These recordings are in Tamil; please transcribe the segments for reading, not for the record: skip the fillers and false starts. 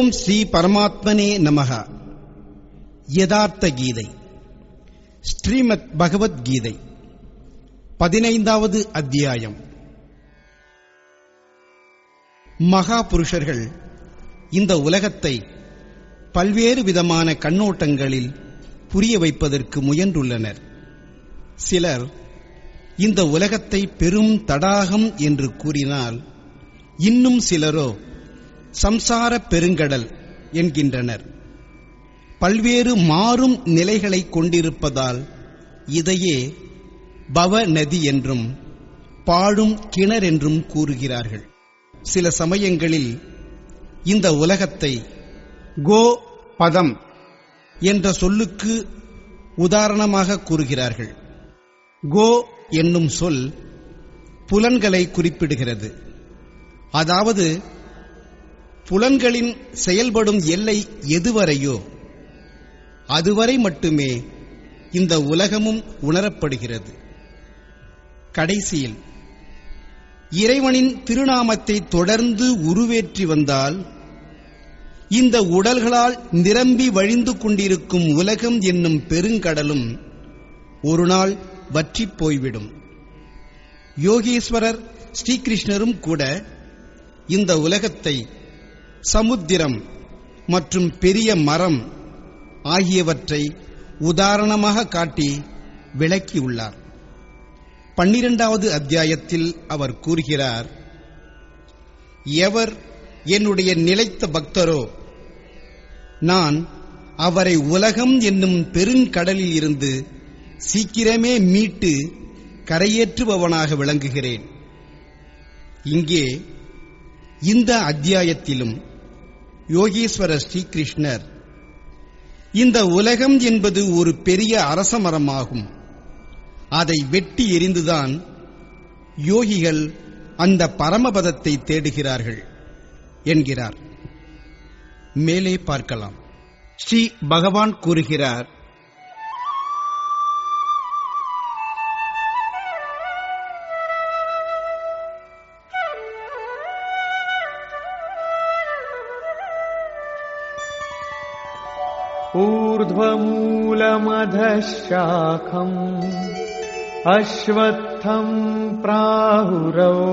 ஓம் ஸ்ரீ பரமாத்மனே நமஹ. யதார்த்த கீதை, ஸ்ரீமத் பகவத்கீதை, 15வது அத்தியாயம். மகா புருஷர்கள் இந்த உலகத்தை பல்வேறு விதமான கண்ணோட்டங்களில் புரிய வைப்பதற்கு முயன்றுள்ளனர். சிலர் இந்த உலகத்தை பெரும் தடாகம் என்று கூறினால், இன்னும் சிலரோ சம்சார பெருங்கடல் என்கின்றனர். பல்வேறு மாறும் நிலைகளை கொண்டிருப்பதால் இதையே பவ நதி என்றும் பாழும் கிணறு என்றும் கூறுகிறார்கள். சில சமயங்களில் இந்த உலகத்தை கோ பதம் என்ற சொல்லுக்கு உதாரணமாக கூறுகிறார்கள். கோ என்னும் சொல் புலன்களை குறிப்பிடுகிறது. அதாவது புலன்களின் செயல்படும் எல்லை எதுவரையோ அதுவரை மட்டுமே இந்த உலகமும் உணரப்படுகிறது. கடைசியில் இறைவனின் திருநாமத்தை தொடர்ந்து உருவேற்றி வந்தால் இந்த உடல்களால் நிரம்பி வழிந்து கொண்டிருக்கும் உலகம் என்னும் பெருங்கடலும் ஒரு நாள் வற்றிப் போய்விடும். யோகீஸ்வரர் ஸ்ரீகிருஷ்ணரும் கூட இந்த உலகத்தை சமுத்திரம் மற்றும் பெரிய மரம் ஆகியவற்றை உதாரணமாக காட்டி விளக்கியுள்ளார். 12வது அத்தியாயத்தில் அவர் கூறுகிறார், எவர் என்னுடைய நிலைத்த பக்தரோ நான் அவரை உலகம் என்னும் பெருங்கடலில் இருந்து சீக்கிரமே மீட்டு கரையேற்றுபவனாக விளங்குகிறேன். இங்கே இந்த அத்தியாயத்திலும் யோகீஸ்வரர் ஸ்ரீகிருஷ்ணர் இந்த உலகம் என்பது ஒரு பெரிய அரசமரமாகும், அதை வெட்டி எறிந்துதான் யோகிகள் அந்த பரமபதத்தை தேடுகிறார்கள் என்கிறார். மேலே பார்க்கலாம். ஸ்ரீ பகவான் கூறுகிறார், ऊर्ध्वमूलमधः शाखम् अश्वत्थम् प्राहुरव्ययम्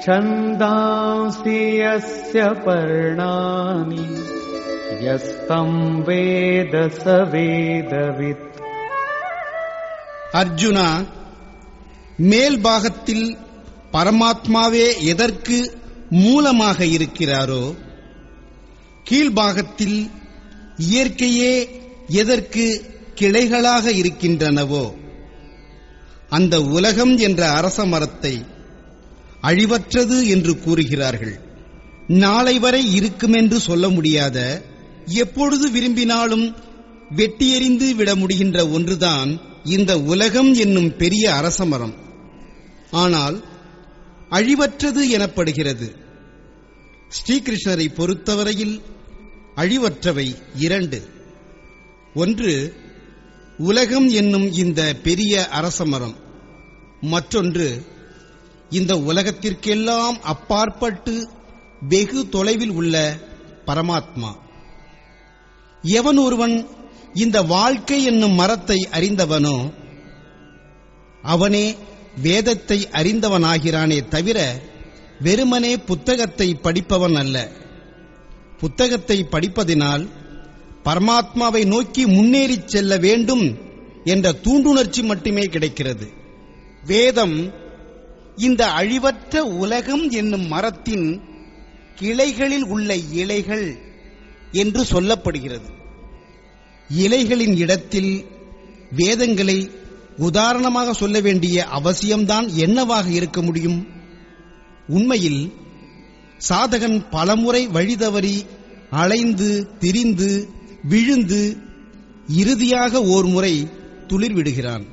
छन्दांसि यस्य पर्णानि यस्तम् वेद स वेदवित्. அர்ஜுனா, மேல் பாகத்தில் பரமாத்மாவே எதற்கு மூலமாக இருக்கிறாரோ, கீழ்பாகத்தில் இயற்கையே எதற்கு கிளைகளாக இருக்கின்றனவோ, அந்த உலகம் என்ற அரச மரத்தை அழிவற்றது என்று கூறுகிறார்கள். நாளை வரை இருக்குமென்று சொல்ல முடியாத, எப்பொழுது விரும்பினாலும் வெட்டியெறிந்து விட முடிகின்ற ஒன்றுதான் இந்த உலகம் என்னும் பெரிய அரச மரம். ஆனால் அழிவற்றது எனப்படுகிறது. ஸ்ரீகிருஷ்ணரை பொறுத்தவரையில் அழிவற்றவை இரண்டு. ஒன்று உலகம் என்னும் இந்த பெரிய அரசமரம், மற்றொன்று இந்த உலகத்திற்கெல்லாம் அப்பாற்பட்டு வெகு தொலைவில் உள்ள பரமாத்மா. எவன் ஒருவன் இந்த வாழ்க்கை என்னும் மரத்தை அறிந்தவனோ அவனே வேதத்தை அறிந்தவனாகிறானே தவிர வெறுமனே புத்தகத்தை படிப்பவன் அல்ல. புத்தகத்தை படிப்பதினால் பரமாத்மாவை நோக்கி முன்னேறிச் செல்ல வேண்டும் என்ற தூண்டுணர்ச்சி மட்டுமே கிடைக்கிறது. வேதம் இந்த அழிவற்ற உலகம் என்னும் மரத்தின் கிளைகளில் உள்ள இலைகள் என்று சொல்லப்படுகிறது. இலைகளின் இடத்தில் வேதங்களை உதாரணமாக சொல்ல வேண்டிய அவசியம்தான் என்னவாக இருக்க முடியும்? உண்மையில் சாதகன் பலமுறை வழிதவறி அலைந்து திரிந்து விழுந்து இறுதியாக ஓர் முறை துளிர்விடுகிறான்.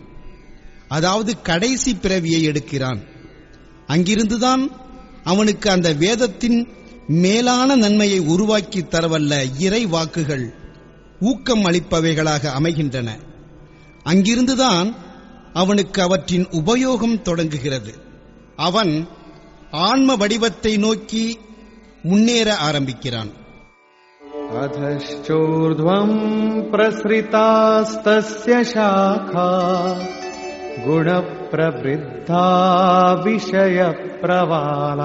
அதாவது கடைசி பிறவியை எடுக்கிறான். அங்கிருந்துதான் அவனுக்கு அந்த வேதத்தின் மேலான நன்மையை உருவாக்கி தரவல்ல இறை வாக்குகள் ஊக்கம் அளிப்பவைகளாக அமைகின்றன. அங்கிருந்துதான் அவனுக்கு அவற்றின் உபயோகம் தொடங்குகிறது. அவன் ஆன்ம வடிவத்தை நோக்கி முன்னேற ஆரம்பிக்கிறான். अधश्चोर्ध्वम् प्रसृतास्तस्य शाखा गुणप्रवृद्धा विषयप्रवालाः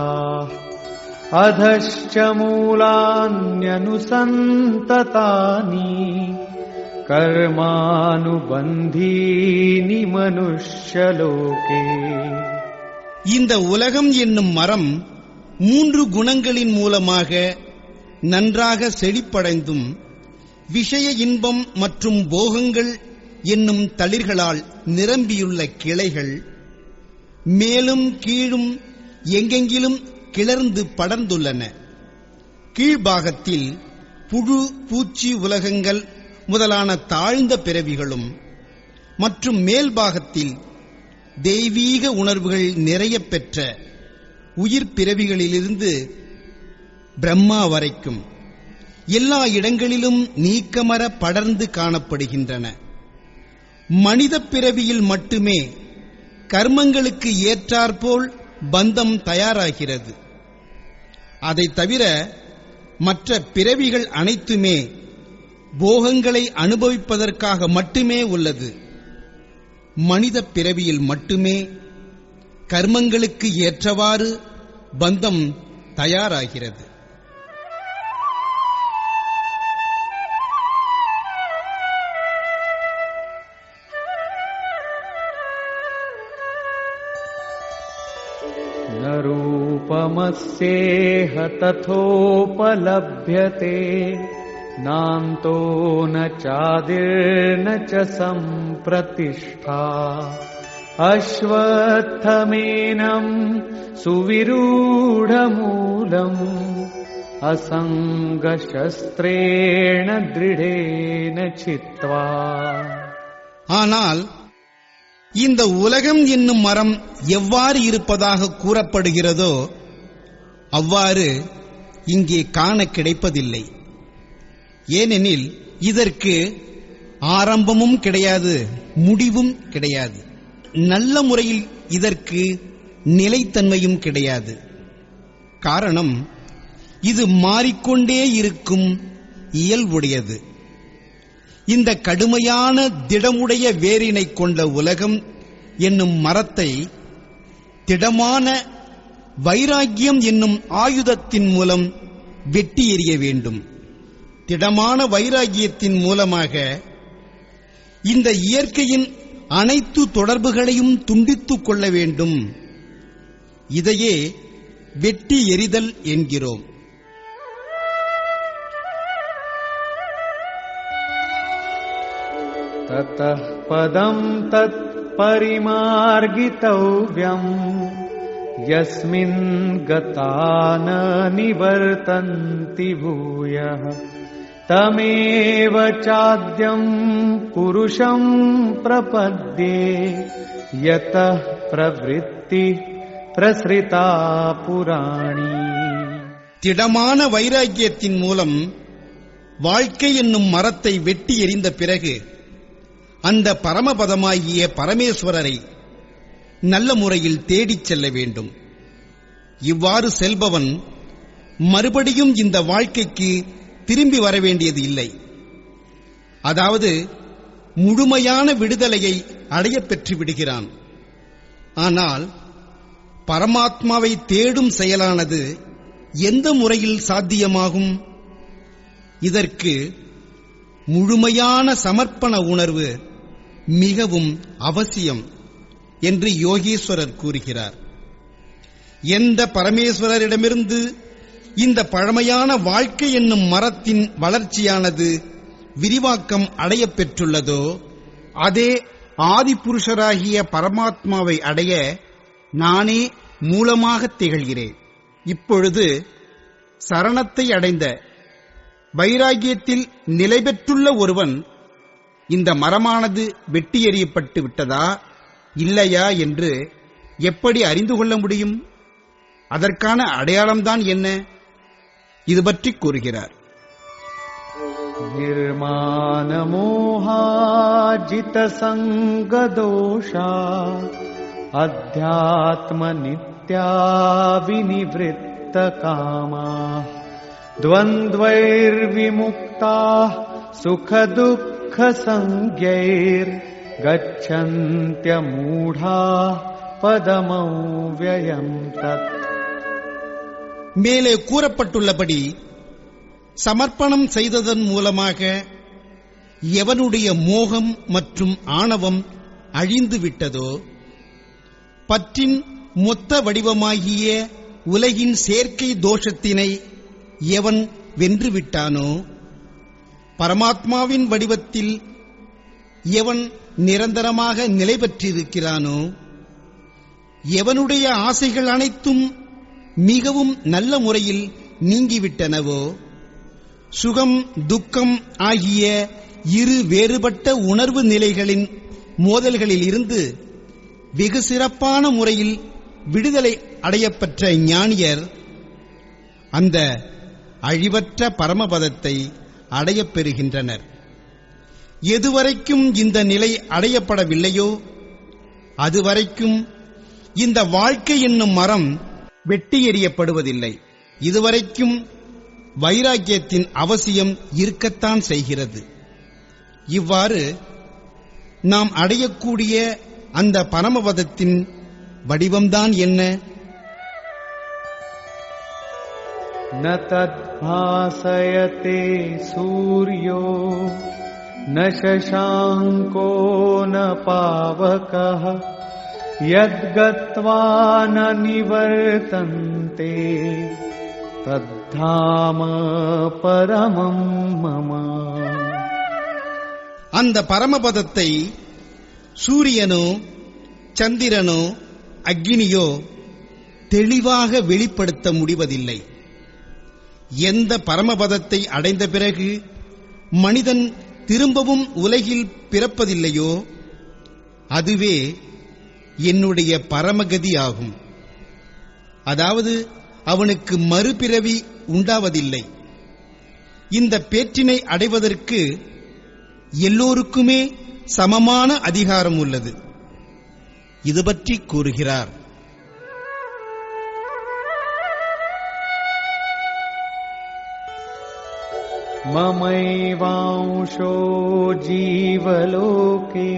अधश्च मूलान्यनुसन्ततानि कर्मानुबन्धीनि मनुष्यलोके. இந்த உலகம் என்னும் மரம் 3 குணங்களின் மூலமாக நன்றாக செழிப்படைந்தும் விஷய இன்பம் மற்றும் போகங்கள் என்னும் தளிர்களால் நிரம்பியுள்ள கிளைகள் மேலும் கீழும் எங்கெங்கிலும் கிளர்ந்து படர்ந்துள்ளன. கீழ்பாகத்தில் புழு பூச்சி உலகங்கள் முதலான தாழ்ந்த பிறவிகளும் மற்றும் மேல்பாகத்தில் தெய்வீக உணர்வுகள் நிறைய பெற்ற உயிர் பிறவிகளிலிருந்து பிரம்மா வரைக்கும் எல்லா இடங்களிலும் நீக்கமர படர்ந்து காணப்படுகின்றன. மனித பிறவியில் மட்டுமே கர்மங்களுக்கு ஏற்றாற்போல் பந்தம் தயாராகிறது. அதை தவிர மற்ற பிறவிகள் அனைத்துமே போகங்களை அனுபவிப்பதற்காக மட்டுமே உள்ளது. மனித பிறவியில் மட்டுமே கர்மங்களுக்கு ஏற்றவாறு பந்தம் தயாராகிறது. न रूपमस्येह तथोपलभ्यते नान्तो न चादिर्न च सम्प्रतिष्ठा अश्वत्थमेनं सुविरूढमूलम् असङ्गशस्त्रेण दृढेन चित्वा. ஆனால் இந்த உலகம் என்னும் மரம் எவ்வாறு இருப்பதாக கூறப்படுகிறதோ அவ்வாறு இங்கே காண கிடைப்பதில்லை. ஏனெனில் இதற்கு ஆரம்பமும் கிடையாது, முடிவும் கிடையாது. நல்ல முறையில் இதற்கு நிலைத்தன்மையும் கிடையாது. காரணம், இது மாறிக்கொண்டே இருக்கும் இயல்புடையது. இந்த கடுமையான திடமுடைய வேரினை கொண்ட உலகம் என்னும் மரத்தை திடமான வைராக்கியம் என்னும் ஆயுதத்தின் மூலம் வெட்டி எறிய வேண்டும். திடமான வைராக்கியத்தின் மூலமாக இந்த இயற்கையின் அனைத்து தொடர்புகளையும் துண்டித்துக் கொள்ள வேண்டும். இதையே வெட்டி எறிதல் என்கிறோம். ततः पदं तत् परिमार्गितव्यम् यस्मिन् गता न निवर्तन्ति भूयः तमेव चाद्यं पुरुषं प्रपद्ये यतः प्रवृत्ति प्रसृता पुराणी. திடமான வைராக்கியத்தின் மூலம் வாழ்க்கை என்னும் மரத்தை வெட்டி எறிந்த பிறகு அந்த பரமபதமாகிய பரமேஸ்வரரை நல்ல முறையில் தேடிச் செல்ல வேண்டும். இவ்வாறு செல்பவன் மறுபடியும் இந்த வாழ்க்கைக்கு திரும்பி வர வேண்டியது இல்லை. அதாவது முழுமையான விடுதலையை அடையப் பெற்று விடுகிறான். ஆனால் பரமாத்மாவை தேடும் செயலானது எந்த முறையில் சாத்தியமாகும்? இதற்கு முழுமையான சமர்ப்பண உணர்வு மிகவும் அவசியம் என்று யோகீஸ்வரர் கூறுகிறார். எந்த பரமேஸ்வரரிடமிருந்து இந்த பழமையான வாழ்க்கை என்னும் மரத்தின் வளர்ச்சியானது விரிவாக்கம் அடையப் பெற்றுள்ளதோ அதே ஆதிபுருஷராகிய பரமாத்மாவை அடைய நானே மூலமாக திகழ்கிறேன். இப்பொழுது சரணத்தை அடைந்த வைராகியத்தில் நிலை பெற்றுள்ள ஒருவன் இந்த மரமானது வெட்டி எறியப்பட்டு விட்டதா இல்லையா என்று எப்படி அறிந்து கொள்ள முடியும்? அதற்கான அடையாளம்தான் என்ன? இது பற்றி கூறுகிறார். நிர்மாண மோஹாஜித சங்கதோஷா அத்யாத்ம நித்யா விநிவ்ருத்தயः नित्ययुक्तकामाः द्वन्द्वैर्विमुक्ताः सुखदुःखसंज्ञैर्गच्छन्त्यमूढाः पदमव्ययम् तत्. மேலே கூறப்பட்டுள்ளபடி சமர்ப்பணம் செய்ததன் மூலமாக எவனுடைய மோகம் மற்றும் ஆணவம் அழிந்து விட்டதோ, பற்றின் மொத்த வடிவமாகிய உலகின் சேர்க்கை தோஷத்தினை எவன் வென்றுவிட்டானோ, பரமாத்மாவின் வடிவத்தில் எவன் நிரந்தரமாக நிலை பெற்றிருக்கிறானோ, எவனுடைய ஆசைகள் அனைத்தும் மிகவும் நல்ல முறையில் நீங்கிவிட்டனவோ, சுகம் துக்கம் ஆகிய இரு வேறுபட்ட உணர்வு நிலைகளின் மோதல்களில் இருந்து வெகு சிறப்பான முறையில் விடுதலை அடையப்பெற்ற ஞானியர் அந்த அழிவற்ற பரமபதத்தை அடையப் பெறுகின்றனர். எதுவரைக்கும் இந்த நிலை அடையப்படவில்லையோ அதுவரைக்கும் இந்த வாழ்க்கை என்னும் மரம் வெட்டி எறியப்படுவதில்லை. இதுவரைக்கும் வைராக்கியத்தின் அவசியம் இருக்கத்தான் செய்கிறது. இவ்வாறு நாம் அடையக்கூடிய அந்த பரமபதத்தின் வடிவம்தான் என்ன? ந தத் பாசயதே சூர்யோ ந சசாங்கோ ந பாவகः யத்கத்வா ந நிவர்த்தந்தே தத்தாம பரமம் மம. அந்த பரமபதத்தை சூரியனோ சந்திரனோ அக்னியோ தெளிவாக வெளிப்படுத்த முடிவதில்லை. எந்த பரமபதத்தை அடைந்த பிறகு மனிதன் திரும்பவும் உலகில் பிறப்பதில்லையோ அதுவே என்னுடைய பரமகதி ஆகும். அதாவது அவனுக்கு மறுபிறவி உண்டாவதில்லை. இந்த பேற்றினை அடைவதற்கு எல்லோருக்குமே சமமான அதிகாரம் உள்ளது. இது பற்றி கூறுகிறார். மமைவாம்சோ ஜீவலோகே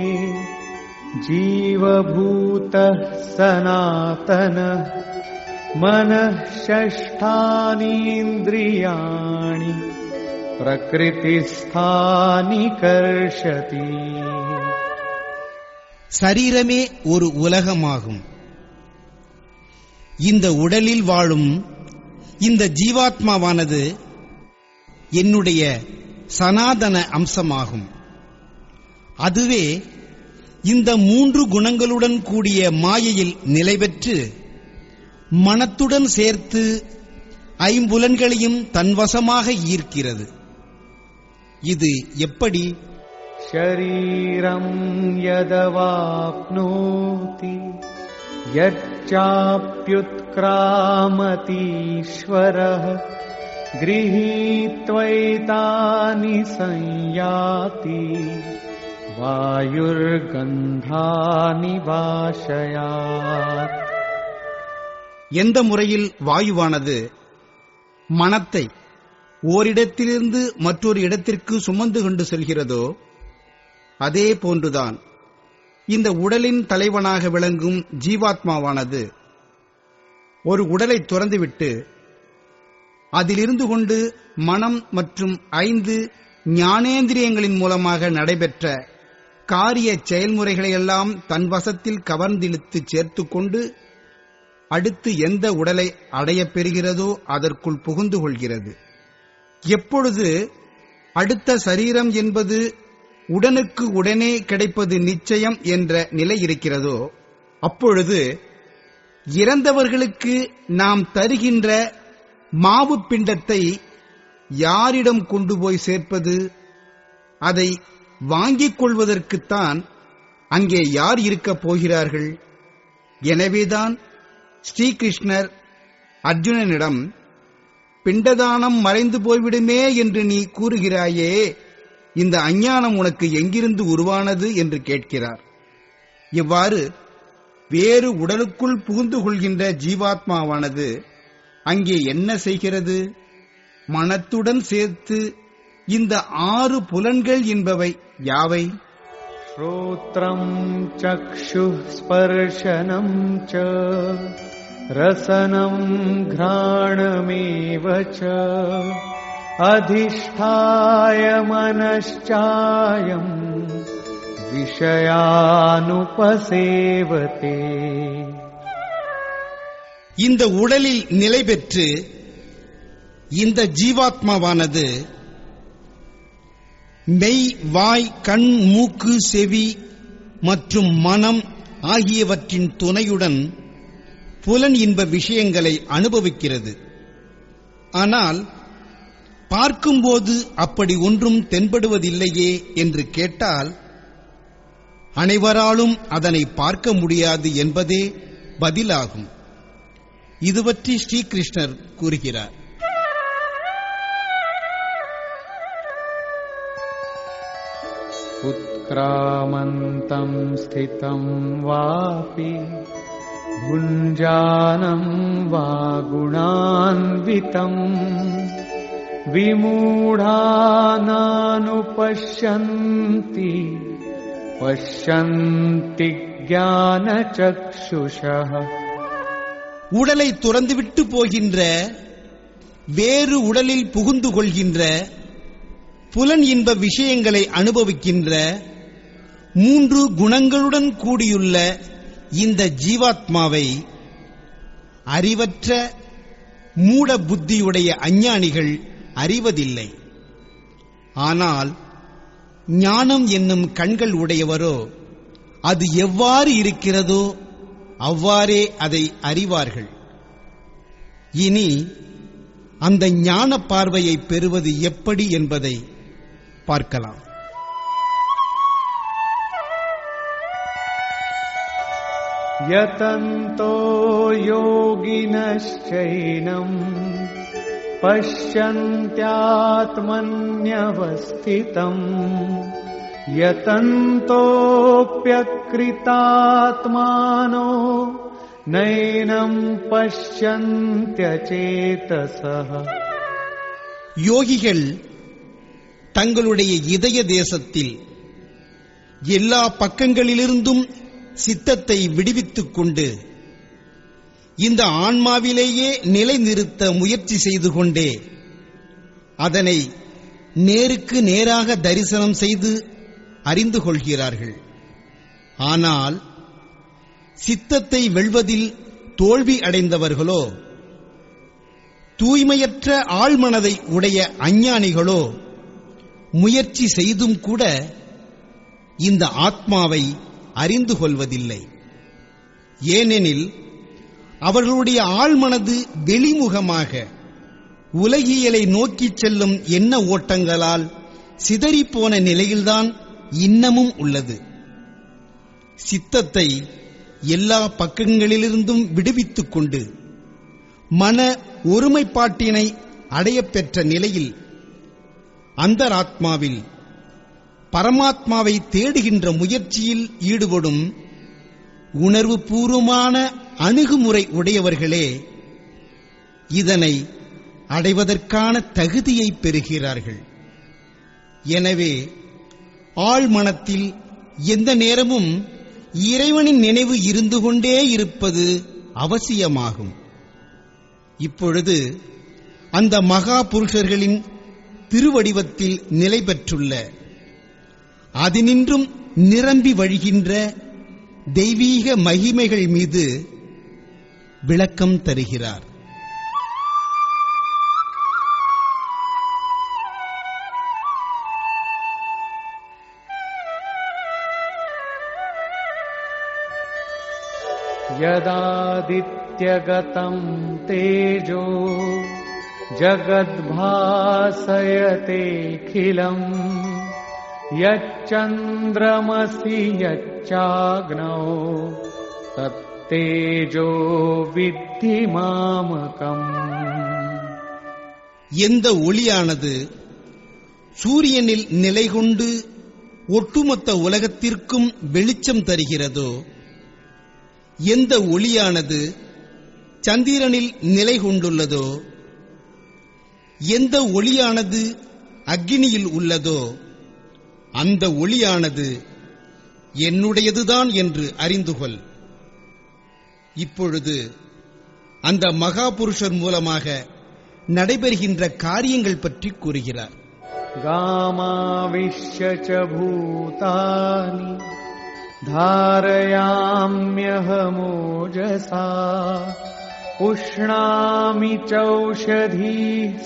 ஜீவபூதः சனாதனः மனः ஷஷ்டானீந்திரியாணி பிரகிருதிஸ்தானி கர்ஷதி. சரீரமே ஒரு உலகமாகும். இந்த உடலில் வாழும் இந்த ஜீவாத்மாவானது என்னுடைய சனாதன அம்சமாகும். அதுவே இந்த மூன்று குணங்களுடன் கூடிய மாயையில் நிலை பெற்று மனத்துடன் சேர்த்து ஐம்புலன்களையும் தன்வசமாக ஈர்க்கிறது. இது எப்படி? ஷரீரம் யதவாப்னோதி யச்சாப்யுத்க்ராமதீஸ்வரः கிரஹீத்வைதானி சஞ்யாதி வாயுர்கந்தானி வாஷயாத். எந்த முறையில் வாயுவானது மனத்தை ஓரிடத்திலிருந்து மற்றொரு இடத்திற்கு சுமந்து கொண்டு செல்கிறதோ அதே போன்றுதான் இந்த உடலின் தலைவனாக விளங்கும் ஜீவாத்மாவானது ஒரு உடலை துறந்துவிட்டு அதிலிருந்து கொண்டு மனம் மற்றும் 5 ஞானேந்திரியங்களின் மூலமாக நடைபெற்ற காரிய செயல்முறைகளையெல்லாம் தன் வசத்தில் கவர்ந்திழுத்து சேர்த்துக்கொண்டு அடுத்து எந்த உடலை அடையப் பெறுகிறதோ அதற்குள் புகுந்து கொள்கிறது. எப்பொழுது அடுத்த சரீரம் என்பது உடனுக்கு உடனே கிடைப்பது நிச்சயம் என்ற நிலை இருக்கிறதோ அப்பொழுது இறந்தவர்களுக்கு நாம் தருகின்ற மாவு பிண்டத்தை யாரிடம் கொண்டு போய் சேர்ப்பது? அதை வாங்கிக் கொள்வதற்குத்தான் அங்கே யார் இருக்கப் போகிறார்கள்? எனவேதான் ஸ்ரீகிருஷ்ணர் அர்ஜுனனிடம் பிண்டதானம் மறைந்து போய்விடுமே என்று நீ கூறுகிறாயே, இந்த அஞ்ஞானம் உனக்கு எங்கிருந்து உருவானது என்று கேட்கிறார். இவ்வாறு வேறு உடலுக்குள் புகுந்து கொள்கின்ற ஜீவாத்மாவானது அங்கே என்ன செய்கிறது? மனத்துடன் சேர்த்து இந்த 6 புலன்கள் என்பவை யாவை? श्रोत्रम् चक्षुः स्पर्शनम् च रसनम् घ्राणमेव च अधिष्ठाय मनश्चायम् விஷயானுபசேவதே. இந்த உடலில் நிலை பெற்று இந்த ஜீவாத்மாவானது மெய், வாய், கண், மூக்கு, செவி மற்றும் மனம் ஆகியவற்றின் துணையுடன் புலன் இன்ப விஷயங்களை அனுபவிக்கிறது. ஆனால் பார்க்கும்போது அப்படி ஒன்றும் தென்படுவதில்லையே என்று கேட்டால், அனைவராலும் அதனை பார்க்க முடியாது என்பதே பதிலாகும். இது பற்றி ஸ்ரீகிருஷ்ணர் கூறுகிறார். உத்க்ராமந்தம் ஸ்திதம் வாபி புஞ்சானம் வா குணான்விதம் விமூಢானானுபஷ்யந்தி பஷ்யந்தி ஞானசக்ஷுஷः. உடலை துறந்துவிட்டு போகின்ற, வேறு உடலில் புகுந்து கொள்கின்ற, புலன் இன்ப விஷயங்களை அனுபவிக்கின்ற 3 குணங்களுடன் கூடியுள்ள இந்த ஜீவாத்மாவை அறிவற்ற மூட புத்தியுடைய அஞ்ஞானிகள் அறிவதில்லை. ஆனால் ஞானம் என்னும் கண்கள் உடையவரோ அது எவ்வாறு இருக்கிறதோ அவ்வாறே அதை அறிவார்கள். இனி அந்த ஞான பார்வையை பெறுவது எப்படி என்பதை பார்க்கலாம். யதந்தோ யோகினश्चैनं பஷ்யந்த்யாத்மன்யவஸ்திதம் யதந்தோப்யக்ரிதாத்மானோ நைனம் பஷ்யந்த்யசேதசः. யோகிகள் தங்களுடைய இதய தேசத்தில் எல்லா பக்கங்களிலிருந்தும் சித்தத்தை விடுவித்துக் கொண்டு இந்த ஆன்மாவிலேயே நிலைநிறுத்த முயற்சி செய்து கொண்டே அதனை நேருக்கு நேராக தரிசனம் செய்து அறிந்து கொள்கிறார்கள். ஆனால் சித்தத்தை வெல்வதில் தோல்வி அடைந்தவர்களோ, தூய்மையற்ற ஆழ்மனதை உடைய அஞ்ஞானிகளோ முயற்சி செய்தும் கூட இந்த ஆத்மாவை அறிந்து கொள்வதில்லை. ஏனெனில் அவர்களுடைய ஆழ்மனது வெளிமுகமாக உலகியலை நோக்கிச் செல்லும் எண்ண ஓட்டங்களால் சிதறிப்போன நிலையில்தான் இன்னமும் உள்ளது. சித்தத்தை எல்லா பக்கங்களிலிருந்தும் விடுவித்துக் கொண்டு மன ஒருமைப்பாட்டினை அடையப்பெற்ற நிலையில் அந்தராத்மாவில் பரமாத்மாவை தேடுகின்ற முயற்சியில் ஈடுபடும் உணர்வு பூர்வமான அணுகுமுறை உடையவர்களே இதனை அடைவதற்கான தகுதியை பெறுகிறார்கள். எனவே ஆழ்மனத்தில் எந்த நேரமும் இறைவனின் நினைவு இருந்து கொண்டே இருப்பது அவசியமாகும். இப்பொழுது அந்த மகா புருஷர்களின் திருவடிவத்தில் நிலை பெற்றுள்ள அதினின்றும் நிரம்பி வழிகின்ற தெய்வீக மகிமைகள் மீது விளக்கம் தருகிறார். யதாதித்யகதம் தேஜோ ஜகத்பாசயதேகிலம் யச்சந்திரமசி யச்சாக்னோ தத்தேஜோ வித்தி மாமகம். எந்த ஒளியானது சூரியனில் நிலை கொண்டு ஒட்டுமொத்த உலகத்திற்கும் வெளிச்சம் தருகிறதோ, எந்த ஒளியானது சந்திரனில் நிலை கொண்டுள்ளதோ, எந்த ஒளியானது அக்கினியில் உள்ளதோ அந்த ஒளியானது என்னுடையதுதான் என்று அறிந்து கொள். இப்பொழுது அந்த மகாபுருஷர் மூலமாக நடைபெறுகின்ற காரியங்கள் பற்றி கூறுகிறார். காமாவிஷ்ய ச பூதானி தாரயாம்யஹமோஜசா உஷ்ணாமி சௌஷதீ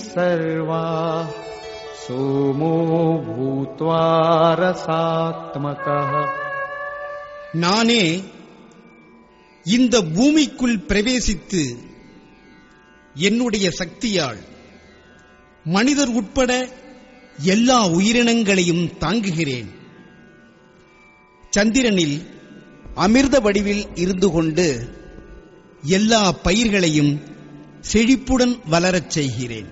சர்வா சோமோ பூத்வா ரசாத்மகः. நானே இந்த பூமிக்குள் பிரவேசித்து என்னுடைய சக்தியால் மனிதர் உட்பட எல்லா உயிரினங்களையும் தாங்குகிறேன். சந்திரனில் அமிர்த வடிவில் இருந்து கொண்டு எல்லா பயிர்களையும் செழிப்புடன் வளரச் செய்கிறேன்.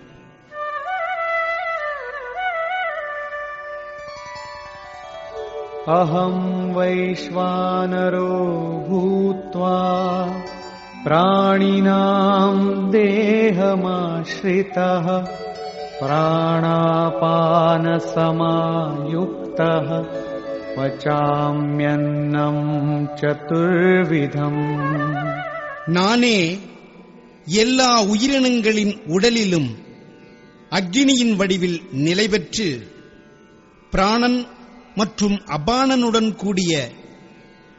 அஹம் வைஸ்வானரோ பூத்வா பிராணினாம் தேஹமாஶ்ரிதः பிராணாபான சமாயுக்தः பச்சாம்யன்னம் சதுர்விதம். நானே எல்லா உயிரினங்களின் உடலிலும் அக்கினியின் வடிவில் நிலை பெற்று பிராணன் மற்றும் அபானனுடன் கூடிய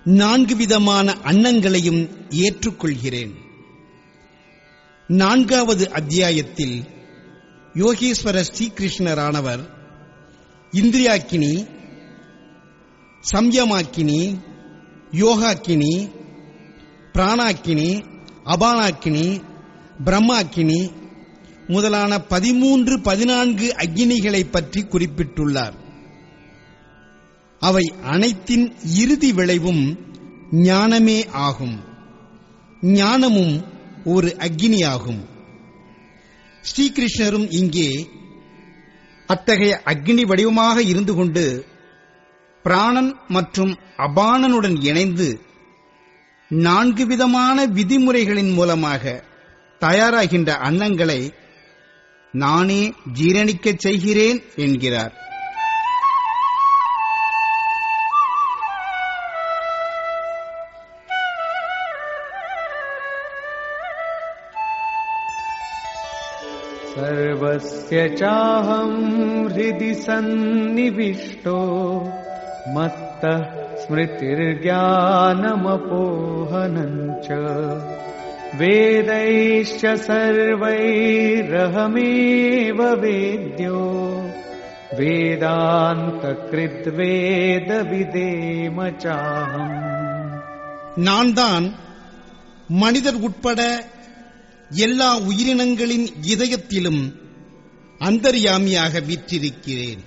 4 விதமான அன்னங்களையும் ஏற்றுக்கொள்கிறேன். 4வது அத்தியாயத்தில் யோகீஸ்வர ஸ்ரீகிருஷ்ணரானவர் இந்திரியாக்கினி, சம்யமாக்கினி, யோகாக்கினி, பிராணாக்கினி, அபானாக்கினி, பிரம்மாக்கினி முதலான 13-14 அக்கினிகளை பற்றி குறிப்பிட்டுள்ளார். அவை அனைத்தின் இறுதி விளைவும் ஞானமே ஆகும். ஞானமும் ஒரு அக்கினியாகும். ஸ்ரீகிருஷ்ணரும் இங்கே அத்தகைய அக்கினி வடிவமாக இருந்து கொண்டு பிராணன் மற்றும் அபானனுடன் இணைந்து 4 விதமான விதிமுறைகளின் மூலமாக தயாராகின்ற அன்னங்களை நானே ஜீரணிக்கச் செய்கிறேன் என்கிறார். सर्वस्य चाहं हृदि सन्निविष्टो मत्तः स्मृतिर्ज्ञानमपोहनं च वेदैश्च सर्वैरहमेव वेद्यो वेदान्तकृद्वेदविदेम चाहम्. நான் தான் மனிதர் உட்பட எல்லா உயிரினங்களின் இதயத்திலும் அந்தர்யாமியாக வீற்றிருக்கிறேன்.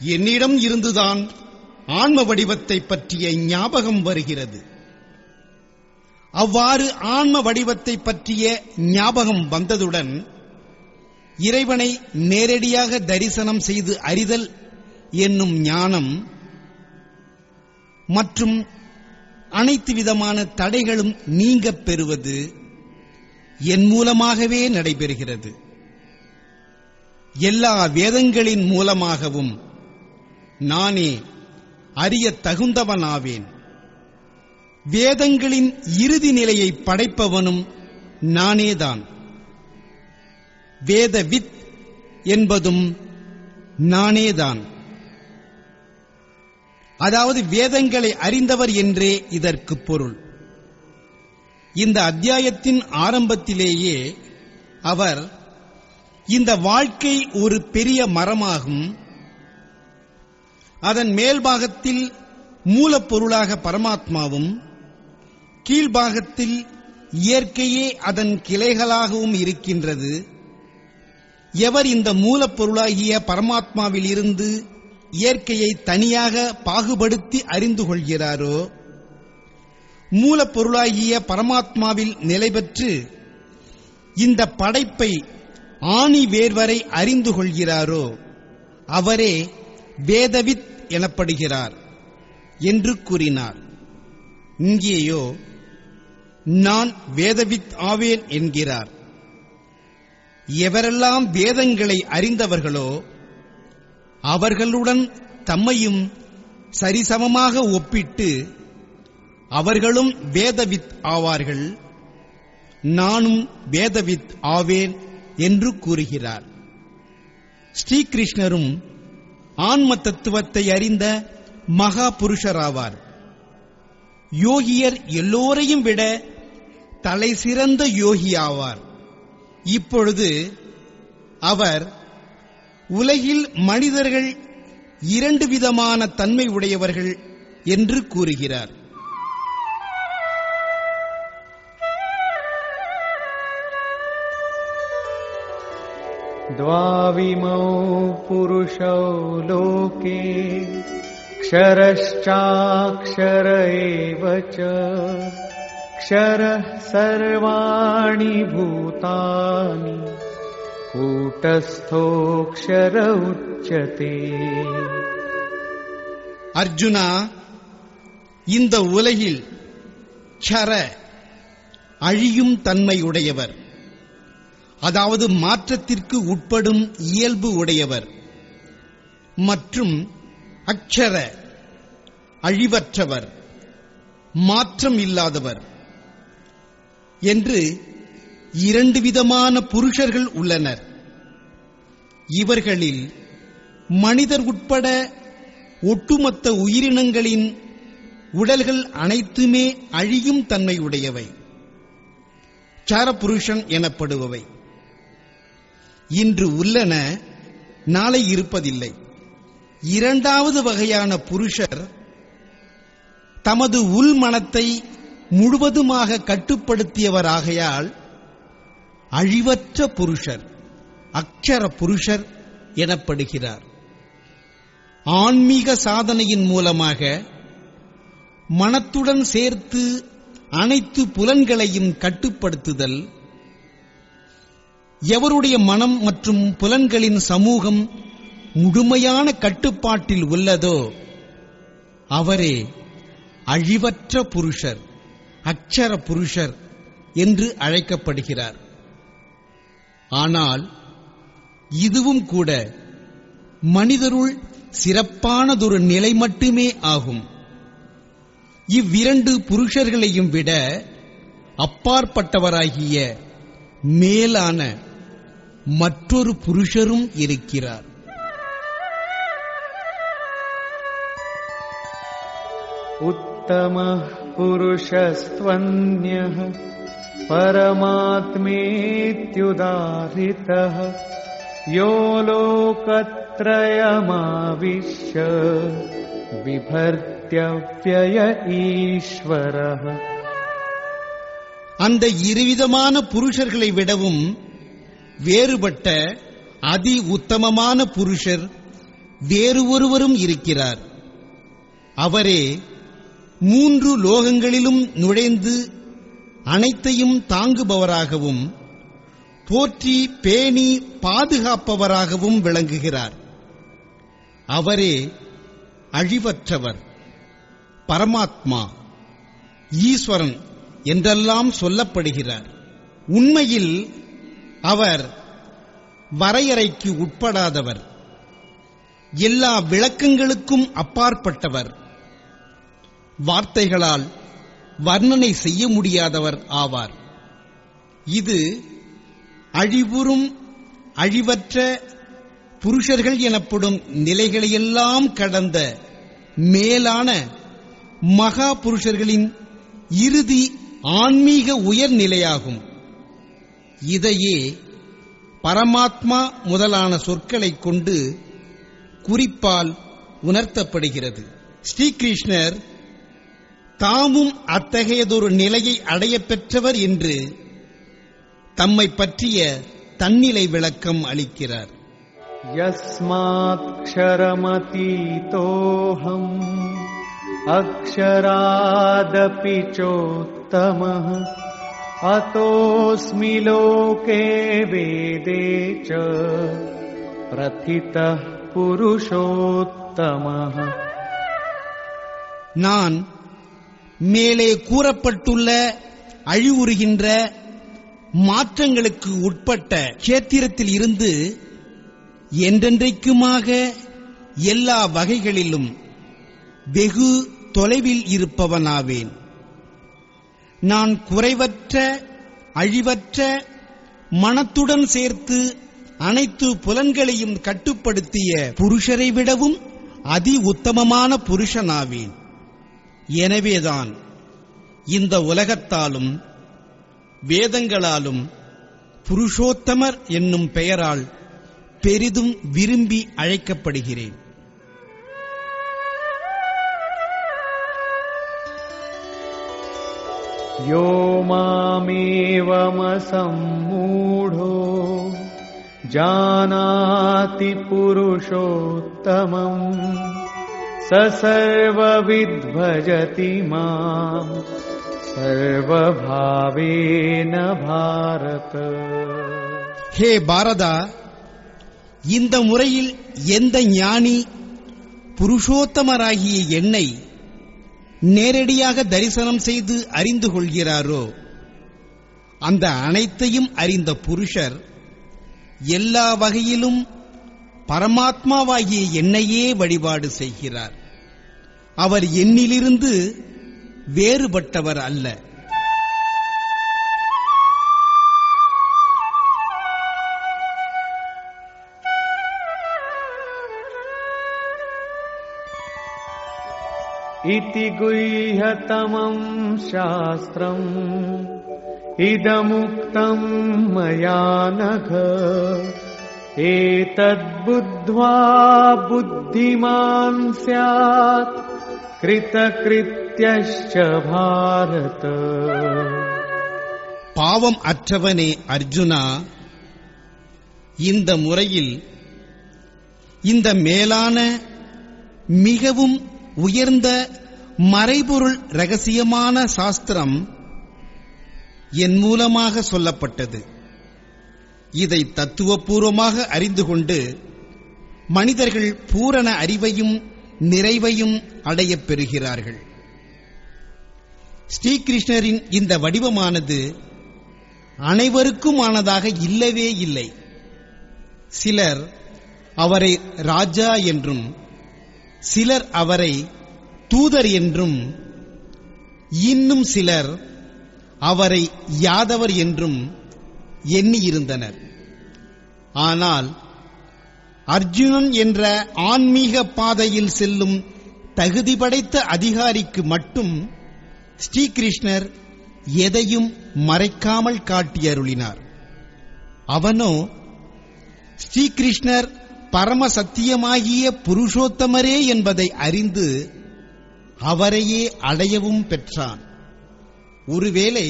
என்னிடம் இருந்துதான் ஆன்ம வடிவத்தை பற்றிய ஞாபகம் வருகிறது. அவ்வாறு ஆன்ம வடிவத்தை பற்றிய ஞாபகம் வந்ததுடன் இறைவனை நேரடியாக தரிசனம் செய்து அறிதல் என்னும் ஞானம் மற்றும் அனைத்து விதமான தடைகளும் நீங்கப் பெறுவது என் மூலமாகவே நடைபெறுகிறது. எல்லா வேதங்களின் மூலமாகவும் நானே அறிய தகுந்தவனாவேன். வேதங்களின் இறுதி நிலையை படைப்பவனும் நானேதான். வேதவித் என்பதும் நானேதான். அதாவது வேதங்களை அறிந்தவர் என்றே இதற்கு பொருள். இந்த அத்தியாயத்தின் ஆரம்பத்திலேயே அவர் இந்த வாழ்க்கை ஒரு பெரிய மரமாகும், அதன் மேல்பாகத்தில் மூலப்பொருளாக பரமாத்மாவும் கீழ்பாகத்தில் இயற்கையே அதன் கிளைகளாகவும் இருக்கின்றது. எவர் இந்த மூலப்பொருளாகிய பரமாத்மாவில் இருந்து இயற்கையை தனியாக பாகுபடுத்தி அறிந்து கொள்கிறாரோ, மூலப்பொருளாகிய பரமாத்மாவில் நிலை பெற்று இந்த படைப்பை ஆணி வேர்வரை அறிந்து கொள்கிறாரோ அவரே வேதவித் எனப்படுகிறார் என்று கூறினார். இங்கேயோ நான் வேதவித் ஆவேன் என்கிறார். எவரெல்லாம் வேதங்களை அறிந்தவர்களோ அவர்களுடன் தம்மையும் சரிசமமாக ஒப்பிட்டு அவர்களும் வேதவித் ஆவார்கள், நானும் வேதவித் ஆவேன் என்று கூறுகிறார். ஸ்ரீகிருஷ்ணரும் ஆன்ம தத்துவத்தை அறிந்த மகா புருஷராவார். யோகியர் எல்லோரையும் விட தலை சிறந்த யோகி ஆவார். இப்பொழுது அவர் உலகில் மனிதர்கள் 2 விதமான தன்மை உடையவர்கள் என்று கூறுகிறார். द्वाविमौ पुरुषौ लोके क्षरश्चाक्षर एव च क्षरः सर्वाणि भूतानि कूटस्थोऽक्षर उच्यते. அர்ஜுனா, இந்த உலகில் க்ஷர அழியும் தன்மையுடையவர், அதாவது மாற்றத்திற்கு உட்படும் இயல்பு உடையவர், மற்றும் அக்ஷர அழிவற்றவர், மாற்றம் இல்லாதவர் என்று 2 விதமான புருஷர்கள் உள்ளனர். இவர்களில் மனிதர் உட்பட ஒட்டுமொத்த உயிரினங்களின் உடல்கள் அனைத்துமே அழியும் தன்மையுடையவை, சாரபுருஷன் எனப்படுபவை. இன்று உள்ளன, நாளை இருப்பதில்லை. 2வது வகையான புருஷர் தமது உள்மனத்தை முழுவதுமாக கட்டுப்படுத்தியவராகையால் அழிவற்ற புருஷர், அக்ஷர புருஷர் எனப்படுகிறார். ஆன்மீக சாதனையின் மூலமாக மனத்துடன் சேர்த்து அனைத்து புலன்களையும் கட்டுப்படுத்துதல், எவருடைய மனம் மற்றும் புலன்களின் சமூகம் முழுமையான கட்டுப்பாட்டில் உள்ளதோ அவரே அழிவற்ற புருஷர், அக்ஷர புருஷர் என்று அழைக்கப்படுகிறார். ஆனால் இதுவும் கூட மனிதருள் சிறப்பானதொரு நிலை மட்டுமே ஆகும். இவ்விரண்டு புருஷர்களையும் விட அப்பாற்பட்டவராகிய மேலான மற்றொரு புருஷரும் இருக்கிறார். உத்தமः புருஷஸ்த்வன்யः பரமாத்மேத்யுதாரிதः யோ லோகத்ரயமாவிஷ்ய விபர்த்யவ்யய ஈஸ்வரः. அந்த இருவிதமான புருஷர்களை விடவும் வேறுபட்ட அதி உத்தமமான புருஷர் வேறு ஒருவரும் இருக்கிறார். அவரே 3 லோகங்களிலும் நுழைந்து அனைத்தையும் தாங்குபவராகவும் போற்றி பேணி பாதுகாப்பவராகவும் விளங்குகிறார். அவரே அழிவற்றவர், பரமாத்மா, ஈஸ்வரன் என்றெல்லாம் சொல்லப்படுகிறார். உண்மையில் அவர் வரையறைக்கு உட்படாதவர், எல்லா விளக்கங்களுக்கும் அப்பாற்பட்டவர், வார்த்தைகளால் வர்ணனை செய்ய முடியாதவர் ஆவார். இது அழிவுறும் அழிவற்ற புருஷர்கள் எனப்படும் நிலைகளையெல்லாம் கடந்த மேலான மகா புருஷர்களின் இறுதி ஆன்மீக உயர்நிலையாகும். இதையே பரமாத்மா முதலான சொற்களைக் கொண்டு குறிப்பால் உணர்த்தப்படுகிறது. ஸ்ரீகிருஷ்ணர் தாமும் அத்தகையதொரு நிலையை அடைய பெற்றவர் என்று தம்மை பற்றிய தன்னிலை விளக்கம் அளிக்கிறார். யஸ்மாத்க்ஷரமதீதோஹம் அக்ஷராதபி சோத்தமஹ அதோஸ்மி லோகே வேதே ச பிரதிதः புருஷோத்தமஹ. நான் மேலே கூறப்பட்டுள்ள அழிவுறுகின்ற மாற்றங்களுக்கு உட்பட்ட கேத்திரத்தில் இருந்து என்றென்றைக்குமாக எல்லா வகைகளிலும் வெகு தொலைவில் இருப்பவனாவேன். நான் குறைவற்ற அழிவற்ற மனத்துடன் சேர்த்து அனைத்து புலன்களையும் கட்டுப்படுத்திய புருஷரை விடவும் அதி உத்தமமான புருஷனாவேன். எனவேதான் இந்த உலகத்தாலும் வேதங்களாலும் புருஷோத்தமர் என்னும் பெயரால் பெரிதும் விரும்பி அழைக்கப்படுகிறேன். யோ மாமேவமசம்மூடோ ஜானாதி புருஷோத்தமம் ச சர்வவித் பஜதி மாம் சர்வபாவேன பாரத. ஹே பாரதா, இந்த முறையில் எந்த ஞானி புருஷோத்தமராகிய என்னை நேரடியாக தரிசனம் செய்து அறிந்து கொள்கிறாரோ, அந்த அனைத்தையும் அறிந்த புருஷர் எல்லா வகையிலும் பரமாத்மாவாகிய என்னையே வழிபாடு செய்கிறார். அவர் என்னிலிருந்து வேறுபட்டவர் அல்ல. இதி குஹ்யதமம் சாஸ்திரம் இதமுக்தம் மயா நக ஏதத் புத்வா புத்திமான் ஸ்யாத் கிருதக்ருத்யஸ்ச பாரத. பாவம் அற்றவனே அர்ஜுனா, இந்த முறையில் இந்த மேலான மிகவும் உயர்ந்த மறைபொருள் ரகசியமான சாஸ்திரம் என் மூலமாக சொல்லப்பட்டது. இதை தத்துவபூர்வமாக அறிந்து கொண்டு மனிதர்கள் பூரண அறிவையும் நிறைவையும் அடையப் பெறுகிறார்கள். ஸ்ரீகிருஷ்ணரின் இந்த வடிவமானது அனைவருக்குமானதாக இல்லவே இல்லை. சிலர் அவரை ராஜா என்றும் சிலர் அவரை தூதர் என்றும் இன்னும் சிலர் அவரை யாதவர் என்றும் எண்ணியிருந்தனர். ஆனால் அர்ஜுனன் என்ற ஆன்மீக பாதையில் செல்லும் தகுதி படைத்த அதிகாரிக்கு மட்டும் ஸ்ரீகிருஷ்ணர் எதையும் மறைக்காமல் காட்டியருளினார். அவனோ ஸ்ரீகிருஷ்ணர் பரம சத்தியமாகிய புருஷோத்தமரே என்பதை அறிந்து அவரையே அடையவும் பெற்றான். ஒருவேளை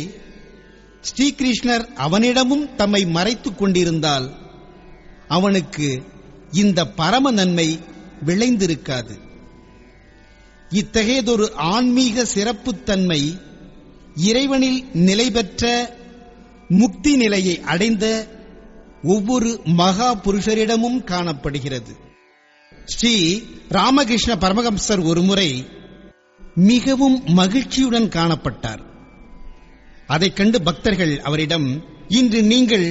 ஸ்ரீகிருஷ்ணர் அவனிடமும் தம்மை மறைத்துக் கொண்டிருந்தால் அவனுக்கு இந்த பரம நன்மை விளைந்திருக்காது. இத்தகையதொரு ஆன்மீக சிறப்புத்தன்மை இறைவனில் நிலை பெற்ற முக்தி நிலையை அடைந்த ஒவ்வொரு மகா புருஷரிடமும் காணப்படுகிறது. ஸ்ரீ ராமகிருஷ்ண பரமஹம்சர் ஒருமுறை மிகவும் மகிழ்ச்சியுடன் காணப்பட்டார். அதைக் கண்டு பக்தர்கள் அவரிடம், இன்று நீங்கள்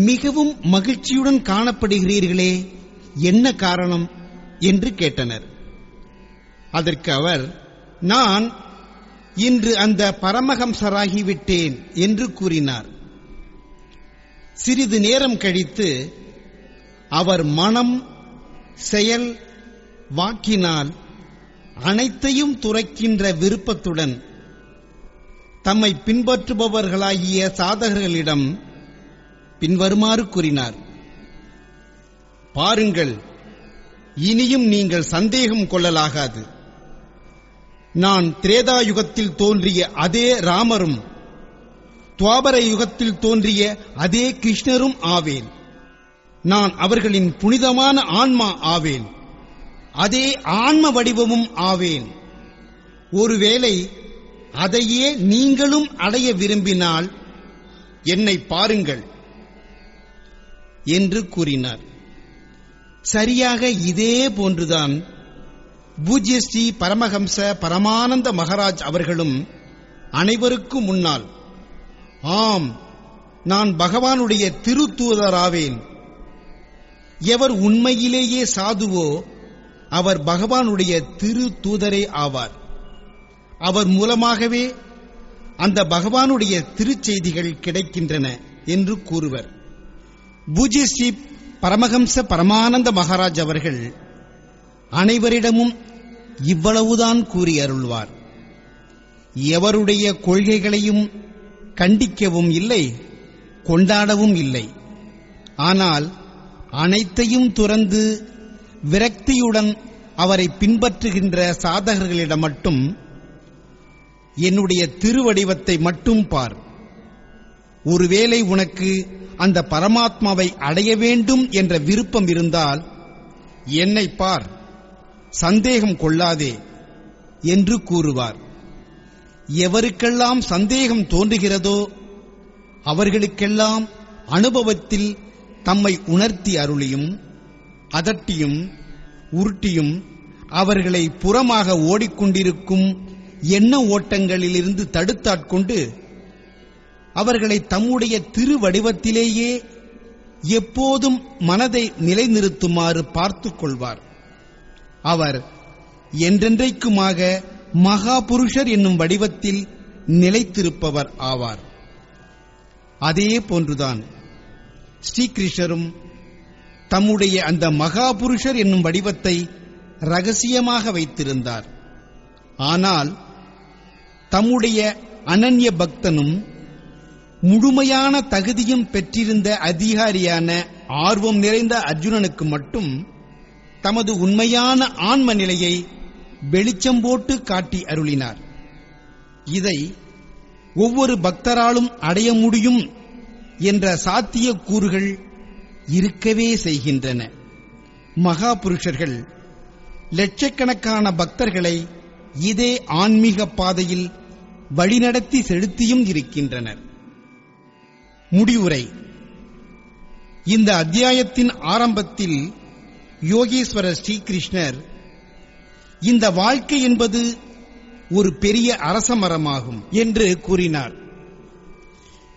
மிகவும் மகிழ்ச்சியுடன் காணப்படுகிறீர்களே, என்ன காரணம் என்று கேட்டனர். அதற்கு அவர், நான் இன்று அந்த பரமஹம்சராகிவிட்டேன் என்று கூறினார். சிறிது நேரம் கழித்து அவர் மனம், செயல், வாக்கினால் அனைத்தையும் துறக்கின்ற விருப்பத்துடன் தம்மை பின்பற்றுபவர்களாகிய சாதகர்களிடம் பின்வருமாறு கூறினார். பாருங்கள், இனியும் நீங்கள் சந்தேகம் கொள்ளலாகாது. நான் திரேதா யுகத்தில் தோன்றிய அதே ராமரும் துவாபர யுகத்தில் தோன்றிய அதே கிருஷ்ணரும் ஆவேன். நான் அவர்களின் புனிதமான ஆன்மா ஆவேன். அதே ஆன்ம வடிவமும் ஆவேன். ஒருவேளை அதையே நீங்களும் அடைய விரும்பினால் என்னை பாருங்கள் என்று கூறினார். சரியாக இதே போன்றுதான் பூஜ்ய ஸ்ரீ பரமஹம்ச பரமானந்த மகாராஜ் அவர்களும் அனைவருக்கும் முன்னால் ஆம், நான் பகவானுடைய திருத்தூதராவேன். எவர் உண்மையிலேயே சாதுவோ அவர் பகவானுடைய திருத்தூதரே ஆவார். அவர் மூலமாகவே அந்த பகவானுடைய திருச்செய்திகள் கிடைக்கின்றன என்று கூறுவர். பூஜ்ய ஸ்ரீ பரமஹம்ச பரமானந்த மகாராஜ் அவர்கள் அனைவரிடமும் இவ்வளவுதான் கூறி அருள்வார். எவருடைய கொள்கைகளையும் கண்டிக்கவும் இல்லை, கொண்டாடவும் இல்லை. ஆனால் அனைத்தையும் துறந்து விரக்தியுடன் அவரை பின்பற்றுகின்ற சாதகர்களிடம் மட்டும் என்னுடைய திருவடிவத்தை மட்டும் பார். ஒருவேளை உனக்கு அந்த பரமாத்மாவை அடைய வேண்டும் என்ற விருப்பம் இருந்தால் என்னை பார், சந்தேகம் கொள்ளாதே என்று கூறுவார். எவருக்கெல்லாம் சந்தேகம் தோன்றுகிறதோ அவர்களுக்கெல்லாம் அனுபவத்தில் தம்மை உணர்த்தி அருளியும் அதட்டியும் உருட்டியும் அவர்களை புறமாக ஓடிக்கொண்டிருக்கும் எண்ண ஓட்டங்களிலிருந்து தடுத்தாட்கொண்டு அவர்களை தம்முடைய திருவடிவத்திலேயே எப்போதும் மனதை நிலைநிறுத்துமாறு பார்த்துக் கொள்வார். அவர் என்றென்றைக்குமாக மகா புருஷர் என்னும் வடிவத்தில் நிலைத்திருப்பவர் ஆவார். அதே போன்றுதான் ஸ்ரீகிருஷ்ணரும் தம்முடைய அந்த மகா புருஷர் என்னும் வடிவத்தை ரகசியமாக வைத்திருந்தார். ஆனால் தம்முடைய அனன்ய பக்தனும் முழுமையான தகுதியும் பெற்றிருந்த அதிகாரியான ஆர்வம் நிறைந்த அர்ஜுனனுக்கு மட்டும் தமது உண்மையான ஆன்ம நிலையை வெளிச்சம் போட்டு காட்டி அருளினார். இதை ஒவ்வொரு பக்தராலும் அடைய முடியும் என்ற சாத்திய கூறுகள் இருக்கவே செய்கின்றன. மகா புருஷர்கள் லட்சக்கணக்கான பக்தர்களை இதே ஆன்மீக பாதையில் வழிநடத்தி செலுத்தியும் இருக்கின்றனர். முடிவுரை. இந்த அத்தியாயத்தின் ஆரம்பத்தில் யோகேஸ்வரர் ஸ்ரீகிருஷ்ணர் இந்த வாழ்க்கை என்பது ஒரு பெரிய அரசமரமாகும் என்று கூறினார்.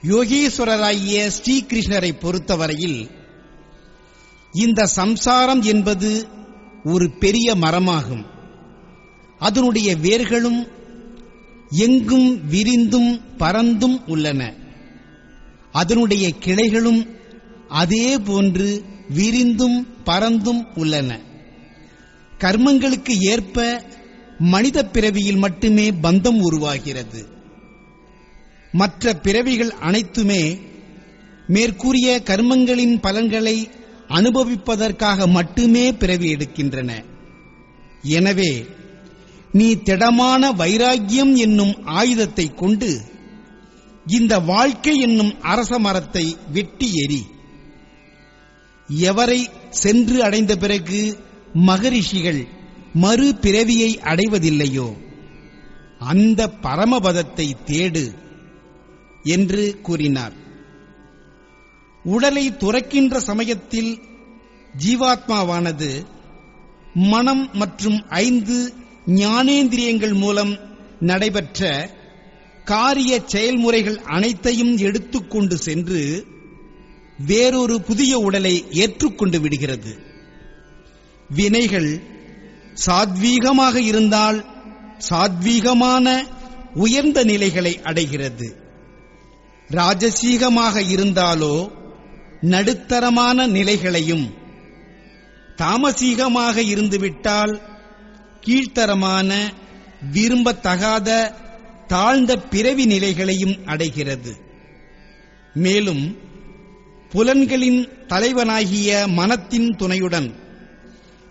யோகேஸ்வரராகிய ஸ்ரீகிருஷ்ணரை பொறுத்தவரையில் இந்த சம்சாரம் என்பது ஒரு பெரிய மரமாகும். அதனுடைய வேர்களும் எங்கும் விரிந்தும் பரந்தும் உள்ளன. அதனுடைய கிளைகளும் அதே போன்று விரிந்தும் பரந்தும் உள்ளன. கர்மங்களுக்கு ஏற்ப மனித பிறவியில் மட்டுமே பந்தம் உருவாகிறது. மற்ற பிறவிகள் அனைத்துமே மேற்கூறிய கர்மங்களின் பலன்களை அனுபவிப்பதற்காக மட்டுமே பிறவி எடுக்கின்றன. எனவே நீ திடமான வைராக்கியம் என்னும் ஆயுதத்தை கொண்டு இந்த வாழ்க்கை என்னும் அரச மரத்தை வெட்டி எறி. எவரை சென்று அடைந்த பிறகு மகரிஷிகள் மறு பிறவியை அடைவதில்லையோ அந்த பரமபதத்தை தேடு என்று கூறினார். உடலை துறக்கின்ற சமயத்தில் ஜீவாத்மாவானது மனம் மற்றும் 5 ஞானேந்திரியங்கள் மூலம் நடைபெற்ற காரிய செயல்முறைகள் அனைத்தையும் எடுத்துக்கொண்டு சென்று வேறொரு புதிய உடலை ஏற்றுக்கொண்டு விடுகிறது. வினைகள் சாத்வீகமாக இருந்தால் சாத்வீகமான உயர்ந்த நிலைகளை அடைகிறது. ராஜசீகமாக இருந்தாலோ நடுத்தரமான நிலைகளையும், தாமசீகமாக இருந்துவிட்டால் கீழ்த்தரமான விரும்பத்தகாத தாழ்ந்த பிறவி நிலைகளையும் அடைகிறது. மேலும் புலன்களின் தலைவனாகிய மனத்தின் துணையுடன்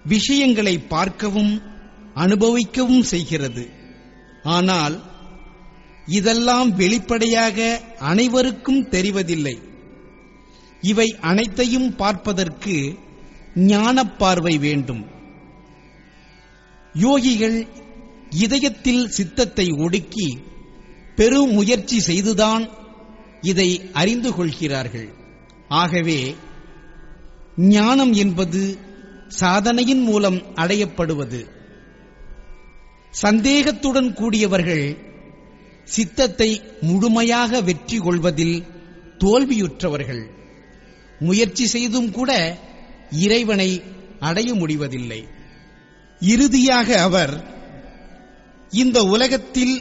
விஷயங்களை பார்க்கவும் அனுபவிக்கவும் செய்கிறது. ஆனால் இதெல்லாம் வெளிப்படையாக அனைவருக்கும் தெரிவதில்லை. இவை அனைத்தையும் பார்ப்பதற்கு ஞானப் பார்வை வேண்டும். யோகிகள் இதயத்தில் சித்தத்தை ஒடுக்கி பெரும் முயற்சி செய்துதான் இதை அறிந்து கொள்கிறார்கள். ஆகவே ஞானம் என்பது சாதனையின் மூலம் அடையப்படுவது. சந்தேகத்துடன் கூடியவர்கள் சித்தத்தை முழுமையாக வெற்றி கொள்வதில் தோல்வியுற்றவர்கள் முயற்சி செய்தும் கூட இறைவனை அடைய முடிவதில்லை. இறுதியாக அவர், இந்த உலகத்தில்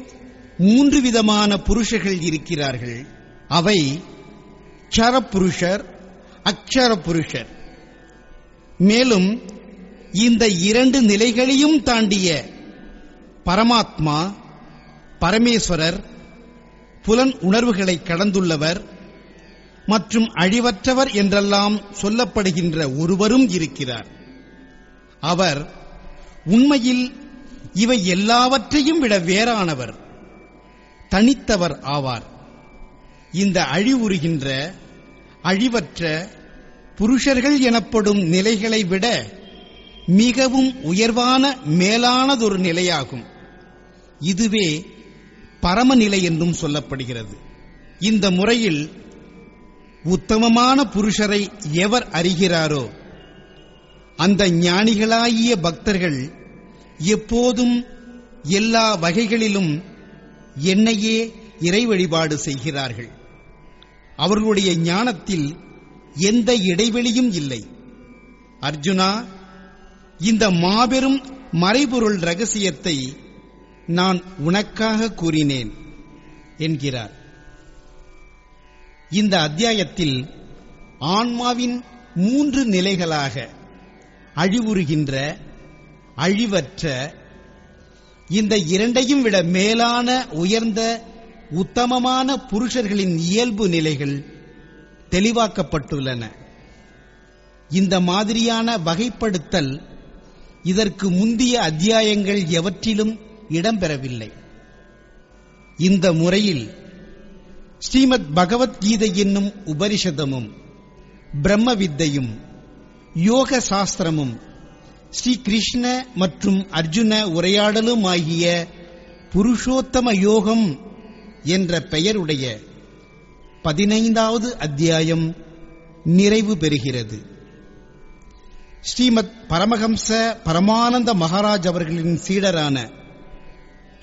3 விதமான புருஷர்கள் இருக்கிறார்கள். அவை க்ஷரபுருஷர், அக்ஷர புருஷர். மேலும் இந்த 2 நிலைகளையும் தாண்டிய பரமாத்மா, பரமேஸ்வரர், புலன் உணர்வுகளை கடந்துள்ளவர் மற்றும் அழிவற்றவர் என்றெல்லாம் சொல்லப்படுகின்ற ஒருவரும் இருக்கிறார். அவர் உண்மையில் இவை எல்லாவற்றையும் விட வேறானவர், தனித்தவர் ஆவார். இந்த அழிவுறுகின்ற, அழிவற்ற புருஷர்கள் எனப்படும் நிலைகளை விட மிகவும் உயர்வான மேலானதொரு நிலையாகும். இதுவே பரமநிலை என்றும் சொல்லப்படுகிறது. இந்த முறையில் உத்தமமான புருஷரை எவர் அறிகிறாரோ அந்த ஞானிகளாகிய பக்தர்கள் எப்போதும் எல்லா வகைகளிலும் என்னையே இறை வழிபாடு செய்கிறார்கள். அவர்களுடைய ஞானத்தில் எந்த இடைவெளியும் இல்லை. அர்ஜுனா, இந்த மாபெரும் மறைபொருள் ரகசியத்தை நான் உனக்காக கூறினேன் என்கிறார். இந்த அத்தியாயத்தில் ஆன்மாவின் 3 நிலைகளாக அழிவுறுகின்ற, அழிவற்ற, இந்த 2ஐயும் விட மேலான உயர்ந்த உத்தமமான புருஷர்களின் இயல்பு நிலைகள் தெளிவாக்கப்பட்டுள்ளன. இந்த மாதிரியான வகைப்படுத்தல் இதற்கு முந்திய அத்தியாயங்கள் எவற்றிலும் இடம்பெறவில்லை. இந்த முறையில் ஸ்ரீமத் பகவத்கீதை என்னும் உபனிஷதமும், பிரம்ம வித்தையும், யோக சாஸ்திரமும், ஸ்ரீ கிருஷ்ண மற்றும் அர்ஜுன உரையாடலும் ஆகிய புருஷோத்தம யோகம் என்ற பெயருடைய 15வது அத்தியாயம் நிறைவு பெறுகிறது. ஸ்ரீமத் பரமஹம்ச பரமானந்த மகாராஜ் அவர்களின் சீடரான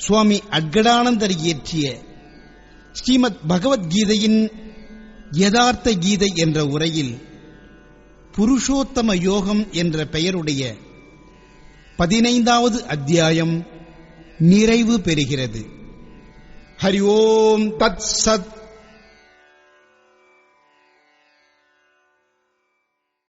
சுவாமி அட்கடானந்தர் இயற்றிய ஸ்ரீமத் பகவத்கீதையின் யதார்த்த கீதை என்ற உரையில் புருஷோத்தம யோகம் என்ற பெயருடைய 15வது அத்தியாயம் நிறைவு பெறுகிறது. ஹரி ஓம் தத் சத்.